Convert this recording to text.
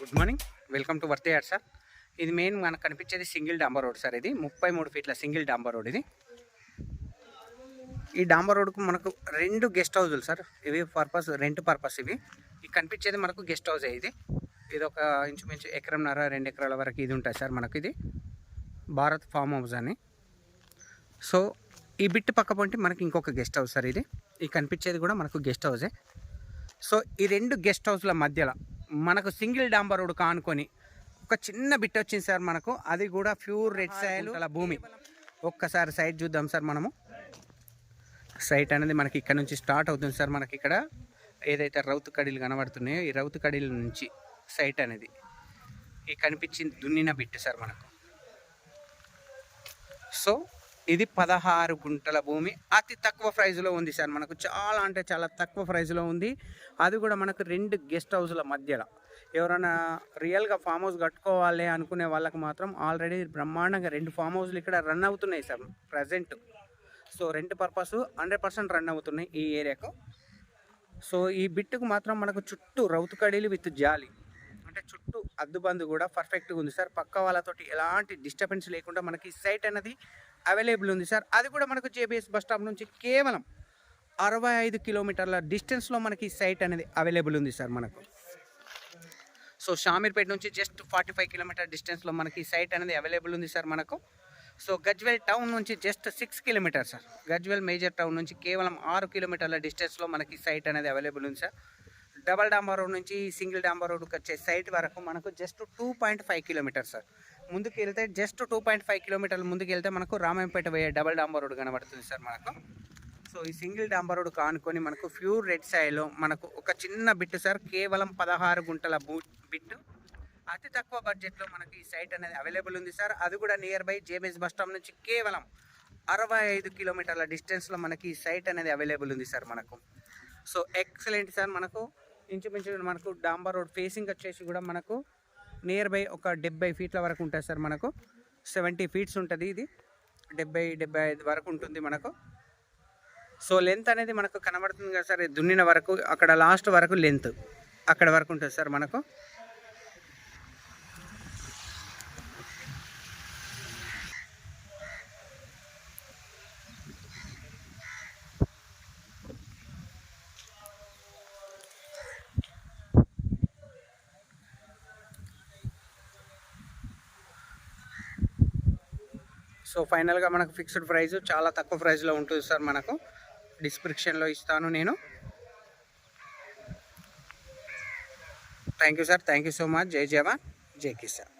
Good morning, welcome to వర్తే yard sir. ఇది main మనకు కనిపించేది సింగిల్ డాంబర్ రోడ్ సార్. ఇది 33 ఫీట్ల సింగిల్ డాంబర్ రోడ్. ఇది ఈ డాంబర్ రోడ్కు మనకు 2 గెస్ట్ హౌజులు సార్. ఇవి రెంట్ పర్పస్. ఇవి కనిపించేది మనకు గెస్ట్ హౌస్. ఇది ఒక ఇంచుమించు ఎకరంన్నర 2 ఎకరాల వరకు ఇది ఉంటుంది సార్. మనకు ఇది భారత్ ఫామ్ హౌస్ అని. సో ఈ బిట్ పక్క పొంటి మనకి ఇంకొక గెస్ట్ హౌస్ సార్. ఇది కనిపించేది కూడా మనకు గెస్ట్ హౌసే. సో ఈ 2 గెస్ట్ హౌస్ల మధ్యలో మనకు సింగిల్ డాంబర్ రోడ్ కానుకొని ఒక చిన్న బిట్ వచ్చింది సార్ మనకు. అది కూడా ప్యూర్ రెడ్ సాయిల్ అలా భూమి. ఒక్కసారి సైట్ చూద్దాం సార్. మనము సైట్ అనేది మనకి ఇక్కడ నుంచి స్టార్ట్ అవుతుంది సార్. మనకి ఇక్కడ ఏదైతే రౌతు కడీలు కనబడుతున్నాయో ఈ రౌతు కడీల నుంచి సైట్ అనేది కనిపించింది దున్నిన బిట్ సార్ మనకు. సో ఇది 16 గుంటల భూమి. అతి తక్కువ ప్రైజ్లో ఉంది సార్ మనకు. చాలా అంటే చాలా తక్కువ ప్రైజ్లో ఉంది. అది కూడా మనకు 2 గెస్ట్ హౌస్ల మధ్యలో. ఎవరైనా రియల్గా ఫామ్ హౌస్ కట్టుకోవాలి అనుకునే వాళ్ళకి మాత్రం ఆల్రెడీ బ్రహ్మాండంగా 2 ఫామ్ హౌస్లు ఇక్కడ రన్ అవుతున్నాయి sir present. So rent purpose 100% run అవుతున్నాయి ఈ ఏరియాకు. సో ఈ బిట్టుకు మాత్రం మనకు చుట్టూ రౌతు కడీలు విత్ జాలి, అంటే చుట్టూ అద్దుబందు కూడా పర్ఫెక్ట్గా ఉంది సార్. పక్క వాళ్ళతోటి ఎలాంటి డిస్టర్బెన్స్ లేకుండా మనకి సైట్ అనేది అవైలబుల్ ఉంది సార్. అది కూడా మనకు జేబీఎస్ బస్ స్టాప్ నుంచి కేవలం 65 కిలోమీటర్ల డిస్టెన్స్లో మనకి సైట్ అనేది అవైలబుల్ ఉంది సార్ మనకు. సో షామీర్పేట నుంచి జస్ట్ 45 కిలోమీటర్ డిస్టెన్స్లో మనకి సైట్ అనేది అవైలబుల్ ఉంది సార్ మనకు. సో గజ్వేల్ టౌన్ నుంచి just 6 kilometre sir. Gajwel major town నుంచి కేవలం 6 కిలోమీటర్ల డిస్టెన్స్లో మనకి సైట్ అనేది అవైలబుల్ ఉంది సార్. డబల్ డాంబర్ రోడ్ నుంచి సింగిల్ డాంబర్ రోడ్కి వచ్చే సైట్ వరకు మనకు జస్ట్ 2.5 కిలోమీటర్ సార్. ముందుకు వెళ్తే జస్ట్ 2.5 కిలోమీటర్లు ముందుకు వెళ్తే మనకు రామాయంపేట పోయే డబల్ డాంబర్ రోడ్ కనబడుతుంది సార్ మనకు. సో ఈ సింగిల్ డాంబర్ రోడ్ కానుకొని మనకు ప్యూర్ రెడ్ సాయిల్లో మనకు ఒక చిన్న బిట్ సార్. కేవలం 16 గుంటల బిట్. అతి తక్కువ బడ్జెట్లో మనకి ఈ సైట్ అనేది అవైలబుల్ ఉంది సార్. అది కూడా near by JBS bus stop నుంచి కేవలం 65 కిలోమీటర్ల డిస్టెన్స్లో మనకి ఈ సైట్ అనేది అవైలబుల్ ఉంది సార్ మనకు. So excellent sir. మనకు ఇంచుమించు మనకు డాంబర్ రోడ్ ఫేసింగ్ వచ్చేసి కూడా మనకు నియర్ బై ఒక 70 ఫీట్ల వరకు ఉంటుంది సార్ మనకు. 70 ఫీట్స్ ఉంటుంది. ఇది 70-75 వరకు ఉంటుంది మనకు. సో లెంత్ అనేది మనకు కనబడుతుంది కదా సార్. దున్నిన వరకు అక్కడ లాస్ట్ వరకు లెంత్ అక్కడ వరకు ఉంటుంది సార్ మనకు. సో ఫైనల్గా మనకు ఫిక్స్డ్ ప్రైస్ చాలా తక్కువ ప్రైస్లో ఉంటుంది సార్ మనకు. డిస్క్రిప్షన్లో ఇస్తాను నేను. Thank you sir. Thank you so much. జై జవాన్, జై కిసాన్.